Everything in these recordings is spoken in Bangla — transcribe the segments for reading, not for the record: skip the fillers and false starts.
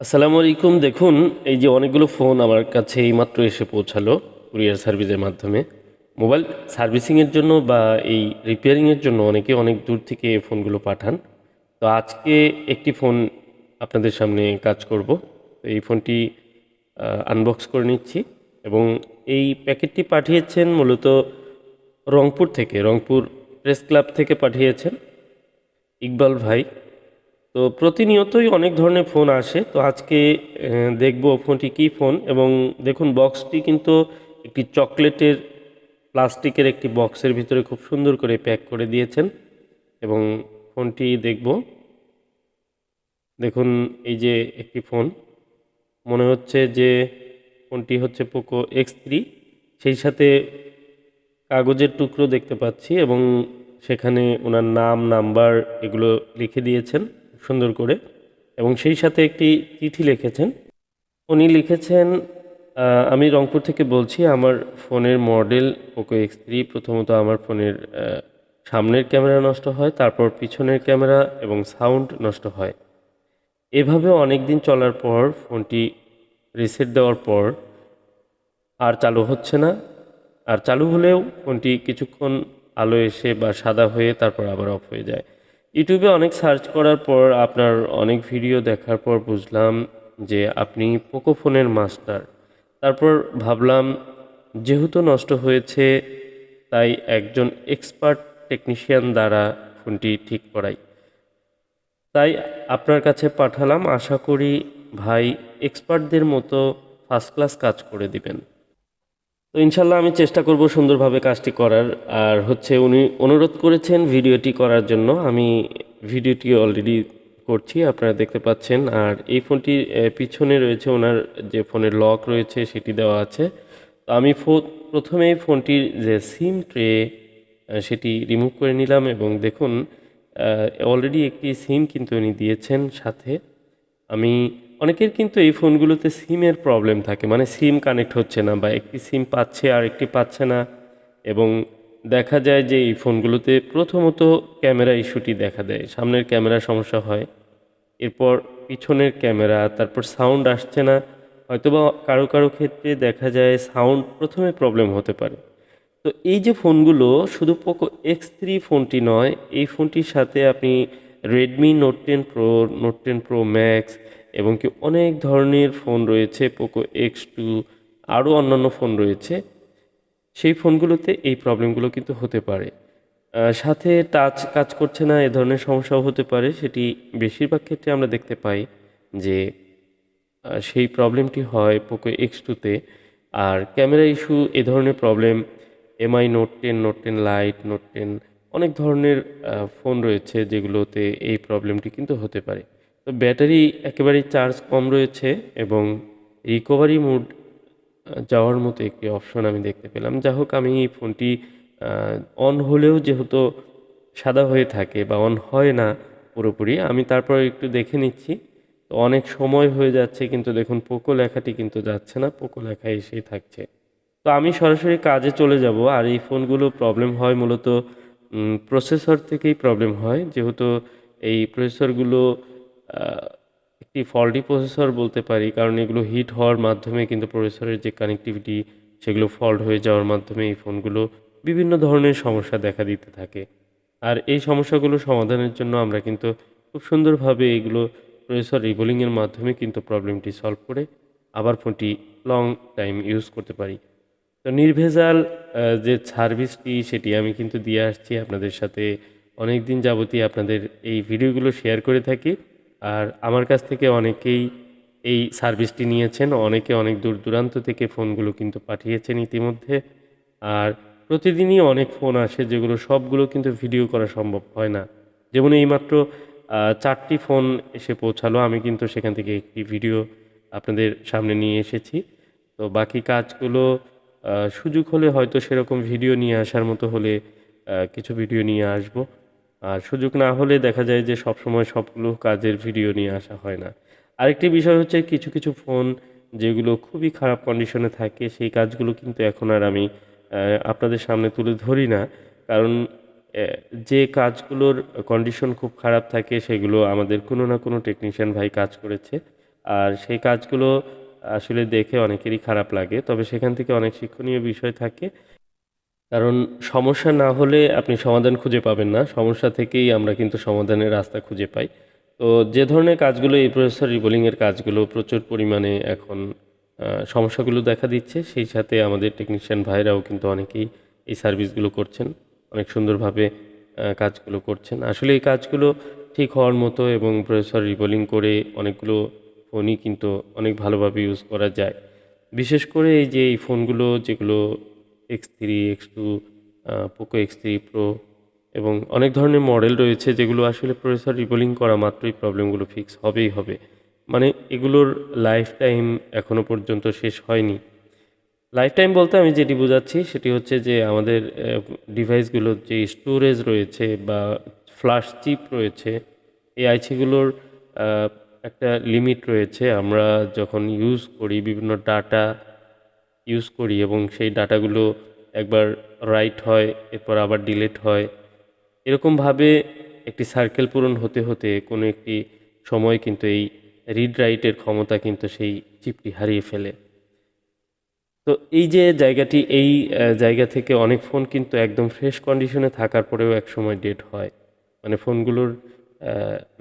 আসসালামু আলাইকুম। দেখুন, এই যে অনেকগুলো ফোন আমার কাছে এইমাত্র এসে পৌঁছালো কুরিয়ার সার্ভিসের মাধ্যমে। মোবাইল সার্ভিসিংয়ের জন্য বা এই রিপেয়ারিংয়ের জন্য অনেকে অনেক দূর থেকে এই ফোনগুলো পাঠান। তো আজকে একটি ফোন আপনাদের সামনে কাজ করব। তো এই ফোনটি আনবক্স করে নিচ্ছি এবং এই প্যাকেটটি পাঠিয়েছেন মূলত রংপুর থেকে, রংপুর প্রেস ক্লাব থেকে পাঠিয়েছেন ইকবাল ভাই। তো প্রতিনিয়তই অনেক ধরনের ফোন আসে। তো আজকে দেখব ফোনটি কী ফোন। এবং দেখুন, বক্সটি কিন্তু একটি চকলেটের প্লাস্টিকের একটি বক্সের ভিতরে খুব সুন্দর করে প্যাক করে দিয়েছেন। এবং ফোনটি দেখব। দেখুন, এই যে একটি ফোন, মনে হচ্ছে যে ফোনটি হচ্ছে পোকো X3। সেই সাথে কাগজের টুকরো দেখতে পাচ্ছি এবং সেখানে ওনার নাম, নাম্বার এগুলো লিখে দিয়েছেন সুন্দর করে। এবং সেই সাথে একটি চিঠি লিখেছেন। উনি লিখেছেন, আমি রংপুর থেকে বলছি। আমার ফোনের মডেল পোকো X3। প্রথমত আমার ফোনের সামনের ক্যামেরা নষ্ট হয়, তারপর পিছনের ক্যামেরা এবং সাউন্ড নষ্ট হয়। এভাবে অনেক দিন চলার পর ফোনটি রিসেট দেওয়ার পর আর চালু হচ্ছে না। আর চালু হলেও ফোনটি কিছুক্ষণ আলো এসে বা সাদা হয়ে তারপর আবার অফ হয়ে যায়। ইউটিউবে অনেক সার্চ করার পর, আপনার অনেক ভিডিও দেখার পর বুঝলাম যে আপনি পোকো ফোনের মাস্টার। তারপর ভাবলাম, যেহেতু নষ্ট হয়েছে, তাই একজন এক্সপার্ট টেকনিশিয়ান দ্বারা ফোনটি ঠিক করাই। তাই আপনার কাছে পাঠালাম। আশা করি ভাই এক্সপার্টদের মতো ফার্স্ট ক্লাস কাজ করে দিবেন। তো ইনশাল্লাহ আমি চেষ্টা করব সুন্দরভাবে কাজটি করার। আর হচ্ছে, উনি অনুরোধ করেছেন ভিডিওটি করার জন্য। আমি ভিডিওটি অলরেডি করছি, আপনারা দেখতে পাচ্ছেন। আর এই ফোনটির পিছনে রয়েছে ওনার যে ফোনের লক রয়েছে সেটি দেওয়া আছে। তো আমি প্রথমেই ফোনটির যে সিম ট্রে সেটি রিমুভ করে নিলাম। এবং দেখুন, অলরেডি একটি সিম কিন্তু উনি দিয়েছেন সাথে। আমি অনেকের কিন্তু এই ফোনগুলোতে সিমের প্রবলেম থাকে, মানে সিম কানেক্ট হচ্ছে না বা একটি সিম পাচ্ছে আর একটি পাচ্ছে না। এবং দেখা যায় যে এই ফোনগুলোতে প্রথমত ক্যামেরা ইস্যুটি দেখা দেয়, সামনের ক্যামেরা সমস্যা হয়, এরপর পিছনের ক্যামেরা, তারপর সাউন্ড আসছে না। হয়তোবা কারো কারো ক্ষেত্রে দেখা যায় সাউন্ড প্রথমে প্রবলেম হতে পারে। তো এই যে ফোনগুলো, শুধু পোকো X3 ফোনটি নয়, এই ফোনটির সাথে আপনি Redmi note 10 pro, note 10 pro max এবং কি অনেক ধরনের ফোন রয়েছে, পোকো X2, আরও অন্যান্য ফোন রয়েছে। সেই ফোনগুলোতে এই প্রবলেমগুলো কিন্তু হতে পারে। সাথে টাচ কাজ করছে না, এ ধরনের সমস্যাও হতে পারে। সেটি বেশিরভাগ ক্ষেত্রে আমরা দেখতে পাই যে সেই প্রবলেমটি হয় পোকো X2-তে। আর ক্যামেরা ইস্যু, এ ধরনের problem MI note 10, note 10 light, note 10, অনেক ধরনের ফোন রয়েছে যেগুলোতে এই প্রবলেমটি কিন্তু হতে পারে। তো ব্যাটারি একেবারেই চার্জ কম রয়েছে এবং রিকভারি মোড যাওয়ার মতো একটি অপশন আমি দেখতে পেলাম। যা হোক, আমি এই ফোনটি অন হলেও যেহেতু সাদা হয়ে থাকে বা অন হয় না পুরোপুরি, আমি তারপর একটু দেখে নিচ্ছি। তো অনেক সময় হয়ে যাচ্ছে কিন্তু দেখুন পোকো লেখাটি কিন্তু যাচ্ছে না, পোকো লেখা এসেই থাকছে। তো আমি সরাসরি কাজে চলে যাব। আর এই ফোনগুলো প্রবলেম হয় মূলত প্রসেসর থেকেই প্রবলেম হয়, যেহেতু এই প্রসেসরগুলো একটি ফল্টি প্রসেসর বলতে পারি, কারণ এগুলো হিট হওয়ার মাধ্যমে কিন্তু প্রসেসরের যে কানেক্টিভিটি সেগুলো ফল্ট হয়ে যাওয়ার মাধ্যমে এই ফোনগুলো বিভিন্ন ধরনের সমস্যা দেখা দিতে থাকে। আর এই সমস্যাগুলো সমাধানের জন্য আমরা কিন্তু খুব সুন্দরভাবে এগুলো প্রসেসর রিবোলিংয়ের মাধ্যমে কিন্তু প্রবলেমটি সলভ করে আবার ফোনটি লং টাইম ইউজ করতে পারি। তো নির্ভেজাল যে সার্ভিসটি সেটি আমি কিন্তু দিয়ে আসছি আপনাদের সাথে। অনেক দিন যাবতই আপনাদের এই ভিডিওগুলো শেয়ার করে থাকি। আর আমার কাছ থেকে অনেকেই এই সার্ভিসটি নিয়েছেন, অনেকে অনেক দূর দূরান্ত থেকে ফোনগুলো কিন্তু পাঠিয়েছেন ইতিমধ্যে। আর প্রতিদিনই অনেক ফোন আসে, যেগুলো সবগুলো কিন্তু ভিডিও করা সম্ভব হয় না। যেমন এইমাত্র 4টি ফোন এসে পৌঁছালো, আমি কিন্তু সেখান থেকে একটি ভিডিও আপনাদের সামনে নিয়ে এসেছি। তো বাকি কাজগুলো সুযোগ হলে হয়তো সেরকম ভিডিও নিয়ে আসার মতো হলে কিছু ভিডিও নিয়ে আসব। আর সুযোগ না হলে দেখা যায় যে সবসময় সবগুলো কাজের ভিডিও নিয়ে আসা হয় না। আরেকটি বিষয় হচ্ছে, কিছু কিছু ফোন যেগুলো খুবই খারাপ কন্ডিশনে থাকে, সেই কাজগুলো কিন্তু এখন আর আমি আপনাদের সামনে তুলে ধরি না। কারণ যে কাজগুলোর কন্ডিশন খুব খারাপ থাকে সেগুলো আমাদের কোনো না কোনো টেকনিশিয়ান ভাই কাজ করেছে। আর সেই কাজগুলো আসলে দেখে অনেকেরই খারাপ লাগে, তবে সেখান থেকে অনেক শিক্ষণীয় বিষয় থাকে। কারণ সমস্যা না হলে আপনি সমাধান খুঁজে পাবেন না, সমস্যা থেকেই আমরা কিন্তু সমাধানের রাস্তা খুঁজে পাই। তো যে ধরনের কাজগুলো, এই প্রসেসর রিবোলিংয়ের কাজগুলো প্রচুর পরিমাণে এখন সমস্যাগুলো দেখা দিচ্ছে, সেই সাথে আমাদের টেকনিশিয়ান ভাইরাও কিন্তু অনেকেই এই সার্ভিসগুলো করছেন, অনেক সুন্দরভাবে কাজগুলো করছেন। আসলে এই কাজগুলো ঠিক হওয়ার মতো, এবং প্রসেসর রিবোলিং করে অনেকগুলো ফোনই কিন্তু অনেক ভালোভাবে ইউজ করা যায়। বিশেষ করে এই যে এই ফোনগুলো যেগুলো X3, X2, Poco X3 pro এবং অনেক ধরনের মডেল রয়েছে যেগুলো আসলে প্রসেসর রিবোলিং করা মাত্রই প্রবলেমগুলো ফিক্স হবেই হবে। মানে এগুলোর লাইফ টাইম এখনও পর্যন্ত শেষ হয়নি। লাইফ টাইম বলতে আমি যেটি বোঝাচ্ছি সেটি হচ্ছে যে আমাদের ডিভাইসগুলোর যে স্টোরেজ রয়েছে বা ফ্ল্যাশ চিপ রয়েছে, এই আইসিগুলোর একটা লিমিট রয়েছে। আমরা যখন ইউজ করি, বিভিন্ন ডাটা ইউজ করি এবং সেই ডাটাগুলো একবার রাইট হয়, এরপর আবার ডিলিট হয়, এরকমভাবে একটি সার্কেল পূরণ হতে হতে কোনো একটি সময় কিন্তু এই রিড রাইটের ক্ষমতা কিন্তু সেই চিপটি হারিয়ে ফেলে। তো এই যে জায়গাটি, এই জায়গা থেকে অনেক ফোন কিন্তু একদম ফ্রেশ কন্ডিশনে থাকার পরেও একসময় ডেড হয়, মানে ফোনগুলোর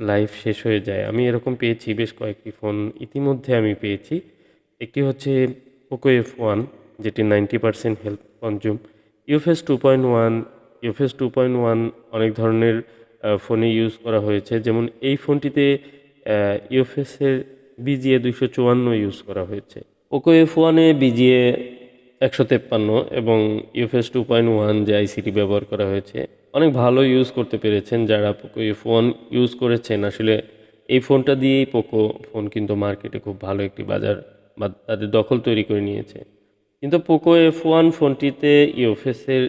লাইফ শেষ হয়ে যায়। আমি এরকম পেয়েছি, বেশ কয়েকটি ফোন ইতিমধ্যে আমি পেয়েছি। একটি হচ্ছে পোকো F1, যেটি 90% হেলথ কনজিউম, ইউএফএস 2.1, ইউএফএস 2.1 অনেক ধরনের ফোনে ইউজ করা হয়েছে। যেমন এই ফোনটিতে ইউএফএসের বিজিএ 254 ইউজ করা হয়েছে। পোকো F1-এ বিজিএ 153 এবং ইউএফএস 2.1 যে আইসিটি ব্যবহার করা হয়েছে, অনেক ভালো ইউজ করতে পেরেছেন যারা পোকো F1 ইউজ করেছেন। আসলে এই ফোনটা দিয়েই পোকো ফোন কিন্তু মার্কেটে খুব ভালো একটি বাজার বা তাদের দখল তৈরি করে নিয়েছে। কিন্তু পোকো F1 ফোনটিতে ইউএফএসের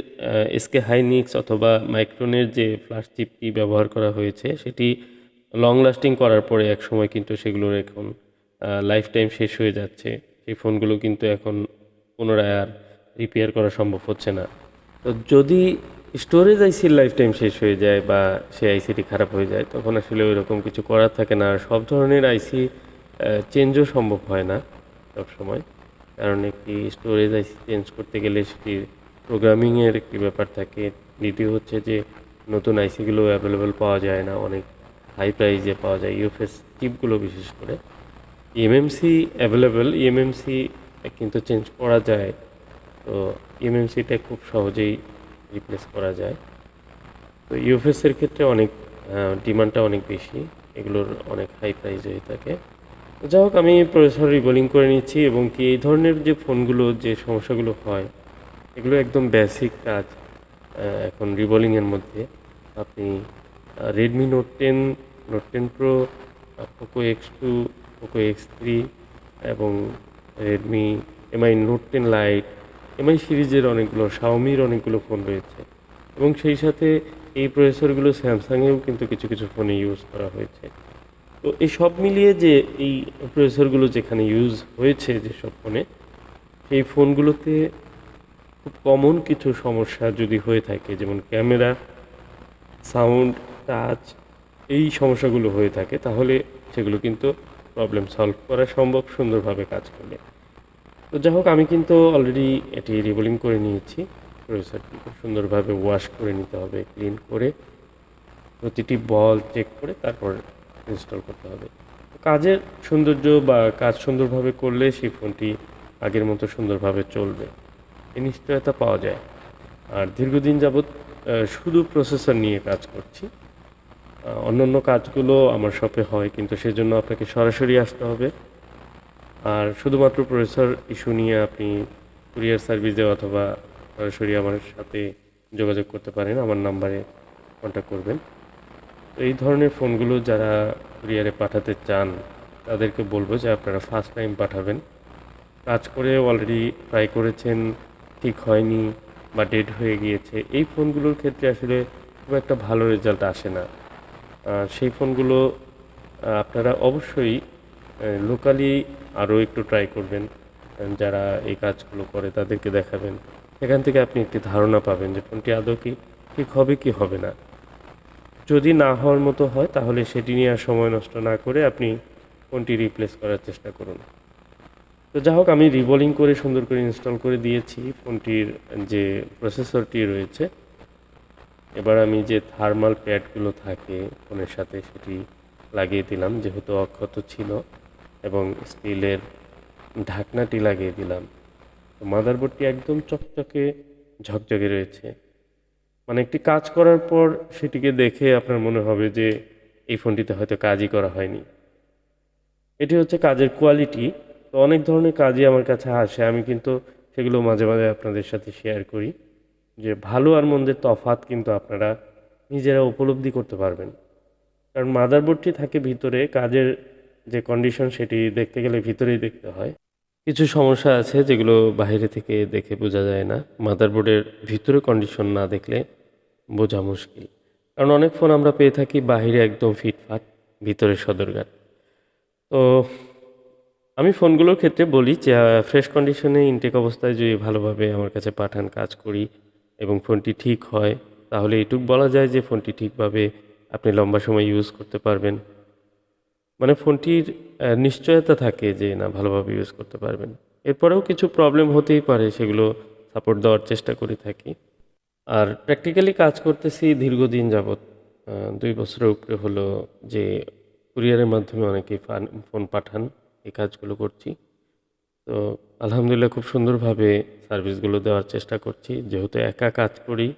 এসকে হাইনিক্স অথবা মাইক্রনের যে ফ্ল্যাশ চিপটি ব্যবহার করা হয়েছে, সেটি লং লাস্টিং করার পরে একসময় কিন্তু সেগুলোর এখন লাইফ টাইম শেষ হয়ে যাচ্ছে। সেই ফোনগুলো কিন্তু এখন পুনরায় আর রিপেয়ার করা সম্ভব হচ্ছে না। তো যদি স্টোরেজ আইসির লাইফ টাইম শেষ হয়ে যায় বা সেই আইসিটি খারাপ হয়ে যায়, তখন আসলে ওই রকম কিছু করার থাকে না। আর সব ধরনের আইসি চেঞ্জও সম্ভব হয় না সব সময়, কারণ একটি স্টোরেজ আইসি চেঞ্জ করতে গেলে সেটির প্রোগ্রামিংয়ের একটি ব্যাপার থাকে। দ্বিতীয় হচ্ছে যে নতুন আইসিগুলো অ্যাভেলেবেল পাওয়া যায় না, অনেক হাই প্রাইসে পাওয়া যায় ইউএফএস চিপগুলো বিশেষ করে। এমএমসি অ্যাভেলেবেল, এমএমসি কিন্তু চেঞ্জ করা যায়, তো এমএমসিটা খুব সহজেই রিপ্লেস করা যায়। তো ইউএফএসের ক্ষেত্রে অনেক ডিমান্ডটা অনেক বেশি, এগুলোর অনেক হাই প্রাইস হয়ে থাকে। যাই হোক, আমি প্রসেসর রিবোলিং করে নিচ্ছি, এবং কি এই ধরনের যে ফোনগুলো যে সমস্যাগুলো হয়, এগুলো একদম বেসিক কাজ। এখন রিবোলিংয়ের মধ্যে আপনি Redmi note 10, note 10 pro, Poco X2, Poco X3 এবং Redmi MI note 10 light, MI সিরিজের অনেকগুলো, শাওমির অনেকগুলো ফোন রয়েছে, এবং সেই সাথে এই প্রসেসরগুলো স্যামসাংয়েও কিন্তু কিছু কিছু ফোনে ইউজ করা হয়েছে। তো এই সব মিলিয়ে যে এই প্রসেসরগুলো যেখানে ইউজ হয়েছে যেসব ফোনে, সেই ফোনগুলোতে খুব কমন কিছু সমস্যা যদি হয়ে থাকে, যেমন ক্যামেরা, সাউন্ড, টাচ, এই সমস্যাগুলো হয়ে থাকে, তাহলে সেগুলো কিন্তু প্রবলেম সলভ করা সম্ভব সুন্দরভাবে কাজ করলে। তো যাই হোক, আমি কিন্তু অলরেডি এটি রিবোলিং করে নিয়েছি। প্রসেসরটি খুব সুন্দরভাবে ওয়াশ করে নিতে হবে, ক্লিন করে প্রতিটি বল চেক করে তারপর ইনস্টল করতে হবে। কাজের সৌন্দর্য বা কাজ সুন্দরভাবে করলে সেই ফোনটি আগের মতো সুন্দরভাবে চলবে, এই নিশ্চয়তা পাওয়া যায়। আর দীর্ঘদিন যাবৎ শুধু প্রসেসর নিয়ে কাজ করছি, অন্যান্য কাজগুলো আমার শপে হয়, কিন্তু সেজন্য আপনাকে সরাসরি আসতে হবে। আর শুধুমাত্র প্রসেসর ইস্যু নিয়ে আপনি কুরিয়ার সার্ভিসে অথবা সরাসরি আমার সাথে যোগাযোগ করতে পারেন, আমার নাম্বারে কন্ট্যাক্ট করবেন। তো এই ধরনের ফোনগুলো যারা কুরিয়ারে পাঠাতে চান, তাদেরকে বলবো যে আপনারা ফার্স্ট টাইম পাঠাবেন। কাজ করে অলরেডি ট্রাই করেছেন, ঠিক হয়নি বা ডেড হয়ে গিয়েছে, এই ফোনগুলোর ক্ষেত্রে আসলে খুব একটা ভালো রেজাল্ট আসে না। সেই ফোনগুলো আপনারা অবশ্যই লোকালি আরও একটু ট্রাই করবেন, যারা এই কাজগুলো করে তাদেরকে দেখাবেন, সেখান থেকে আপনি একটি ধারণা পাবেন যে ফোনটি আদৌ কি ঠিক হবে কি হবে না। যদি না হওয়ার মতো হয়, তাহলে সেটি নিয়ে আর সময় নষ্ট না করে আপনি ফোনটি রিপ্লেস করার চেষ্টা করুন। তো যা হোক, আমি রিবোলিং করে সুন্দর করে ইনস্টল করে দিয়েছি ফোনটির যে প্রসেসরটি রয়েছে। এবার আমি যে থার্মাল প্যাডগুলো থাকে ফোনের সাথে সেটি লাগিয়ে দিলাম, যেহেতু অক্ষত ছিল, এবং স্টিলের ঢাকনাটি লাগিয়ে দিলাম। তো মাদারবোর্ডটি একদম চকচকে ঝকঝকে রয়েছে, মানে একটি কাজ করার পর সেটিকে দেখে আপনার মনে হবে যে এই ফোনটিতে হয়তো কাজই করা হয়নি। এটি হচ্ছে কাজের কোয়ালিটি। তো অনেক ধরনের কাজই আমার কাছে আসে, আমি কিন্তু সেগুলো মাঝে মাঝে আপনাদের সাথে শেয়ার করি, যে ভালো আর মন্দের তফাৎ কিন্তু আপনারা নিজেরা উপলব্ধি করতে পারবেন। কারণ মাদারবোর্ডটি থাকে ভিতরে, কাজের যে কন্ডিশন সেটি দেখতে গেলে ভিতরেই দেখতে হয়। কিছু সমস্যা আছে যেগুলো বাইরে থেকে দেখে বোঝা যায় না, মাদারবোর্ডের ভিতরে কন্ডিশন না দেখলে বোঝা মুশকিল। কারণ অনেক ফোন আমরা পেয়ে থাকি বাহিরে একদম ফিটফাট, ভিতরে সদরঘাট। তো আমি ফোনগুলোর ক্ষেত্রে বলি যে ফ্রেশ কন্ডিশনে ইনটেক অবস্থায় যদি ভালোভাবে আমার কাছে পাঠান, কাজ করি এবং ফোনটি ঠিক হয়, তাহলে এটুক বলা যায় যে ফোনটি ঠিকভাবে আপনি লম্বা সময় ইউজ করতে পারবেন। মানে ফোনটির নিশ্চয়তা থাকে যে না, ভালোভাবে ইউজ করতে পারবেন। এরপরেও কিছু প্রবলেম হতেই পারে, সেগুলো সাপোর্ট দেওয়ার চেষ্টা করে থাকি। আর প্র্যাকটিক্যালি কাজ করতেছি দীর্ঘদিন যাবৎ, 2 বছরের উপরে হলো, যে কুরিয়ারের মাধ্যমে অনেকেই ফোন পাঠান, এই কাজগুলো করছি। তো আলহামদুলিল্লাহ খুব সুন্দরভাবে সার্ভিসগুলো দেওয়ার চেষ্টা করছি। যেহেতু একা কাজ করি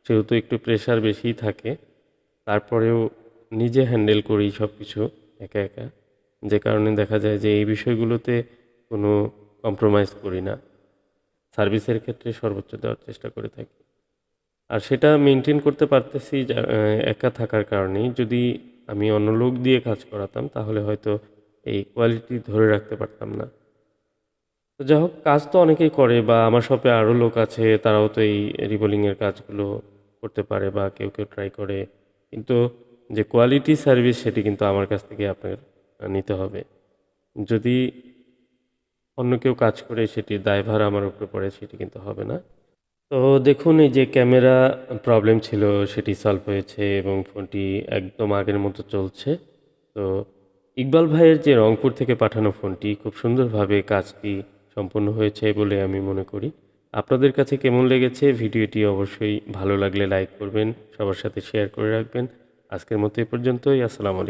সেহেতু একটু প্রেশার বেশিই থাকে, তারপরেও নিজে হ্যান্ডেল করি সব কিছু একা একা, যে কারণে দেখা যায় যে এই বিষয়গুলোতে কোনো কম্প্রোমাইজ করি না, সার্ভিসের ক্ষেত্রে সর্বোচ্চ দেওয়ার চেষ্টা করে থাকি। আর সেটা মেনটেন করতে পারতেছি একা থাকার কারণেই। যদি আমি অন্য লোক দিয়ে কাজ করাতাম তাহলে হয়তো এই কোয়ালিটি ধরে রাখতে পারতাম না। তো যাই হোক, কাজ তো অনেকেই করে, বা আমার শপে আরও লোক আছে, তারাও তো এই রিবোলিংয়ের কাজগুলো করতে পারে, বা কেউ কেউ ট্রাই করে। কিন্তু যে কোয়ালিটি সার্ভিস সেটি কিন্তু আমার কাছ থেকে আপনার নিতে হবে। যদি অন্য কেউ কাজ করে সেটির দায়ভার আমার উপরে পড়ে, সেটি কিন্তু হবে না। তো দেখুন, এই যে ক্যামেরা প্রবলেম ছিল সেটি সলভ হয়েছে এবং ফোনটি একদম আগের মতো চলছে। তো ইকবাল ভাইয়ের যে রংপুর থেকে পাঠানো ফোনটি, খুব সুন্দরভাবে কাজটি সম্পন্ন হয়েছে বলে আমি মনে করি। আপনাদের কাছে কেমন লেগেছে ভিডিওটি অবশ্যই ভালো লাগলে লাইক করবেন, সবার সাথে শেয়ার করে রাখবেন। আজকের মতো এ পর্যন্তই। আসসালামু আলাইকুম।